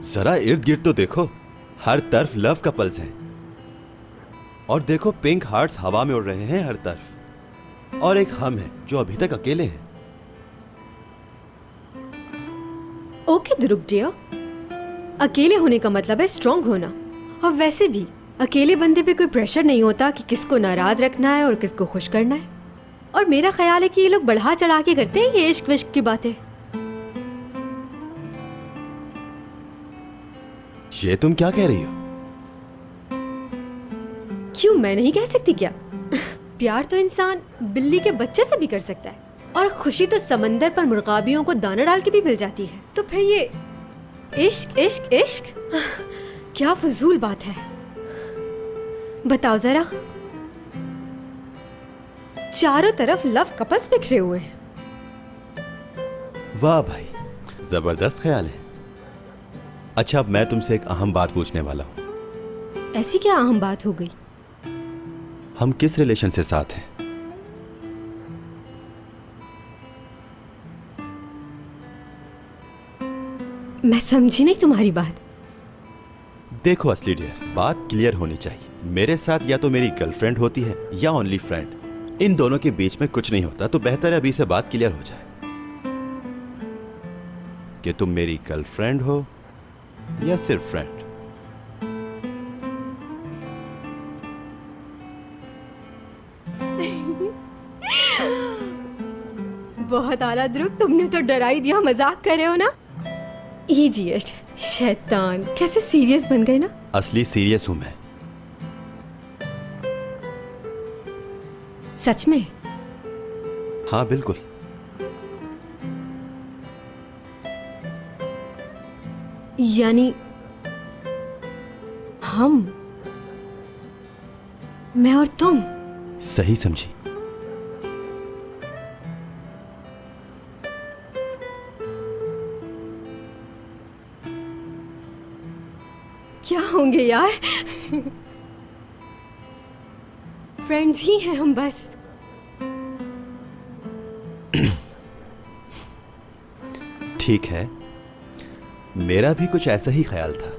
जरा इर्द गिर्द तो देखो, हर तरफ लव कपल्स हैं। और देखो पिंक हार्ट्स हवा में उड़ रहे हैं हर तरफ, और एक हम हैं जो अभी तक अकेले हैं। ओके ध्रुव डियर, अकेले होने का मतलब है स्ट्रांग होना। और वैसे भी अकेले बंदे पे कोई प्रेशर नहीं होता कि किसको नाराज रखना है और किसको खुश करना है। और मेरा ख्याल है कि ये लोग बढ़ा चढ़ा के करते हैं ये इश्क विश्क की बातें। ये तुम क्या कह रही हो? क्यों, मैं नहीं कह सकती क्या? प्यार तो इंसान बिल्ली के बच्चे से भी कर सकता है, और खुशी तो समंदर पर मुर्गाबियों को दाना डाल के भी मिल जाती है। तो फिर ये इश्क इश्क इश्क क्या फजूल बात है। बताओ जरा, चारों तरफ लव कपल्स बिखरे हुए हैं। वाह भाई, जबरदस्त ख्याल है। अच्छा, अब मैं तुमसे एक अहम बात पूछने वाला हूं। ऐसी क्या अहम बात हो गई? हम किस रिलेशन से साथ हैं? मैं समझी नहीं तुम्हारी बात। देखो असली डियर, बात क्लियर होनी चाहिए। मेरे साथ या तो मेरी गर्लफ्रेंड होती है या ओनली फ्रेंड। इन दोनों के बीच में कुछ नहीं होता, तो बेहतर है अभी से बात क्लियर हो जाए कि तुम मेरी गर्लफ्रेंड हो या सिर्फ फ्रेंड। बहुत आला ध्रुव, तुमने तो डरा ही दिया। मजाक कर रहे हो ना? इडियट, शैतान, कैसे सीरियस बन गए ना। असली सीरियस हूं मैं। सच में? हाँ बिल्कुल। यानी हम, मैं और तुम? सही समझी। क्या होंगे यार, फ्रेंड्स ही हैं हम बस। ठीक है, मेरा भी कुछ ऐसा ही ख्याल था।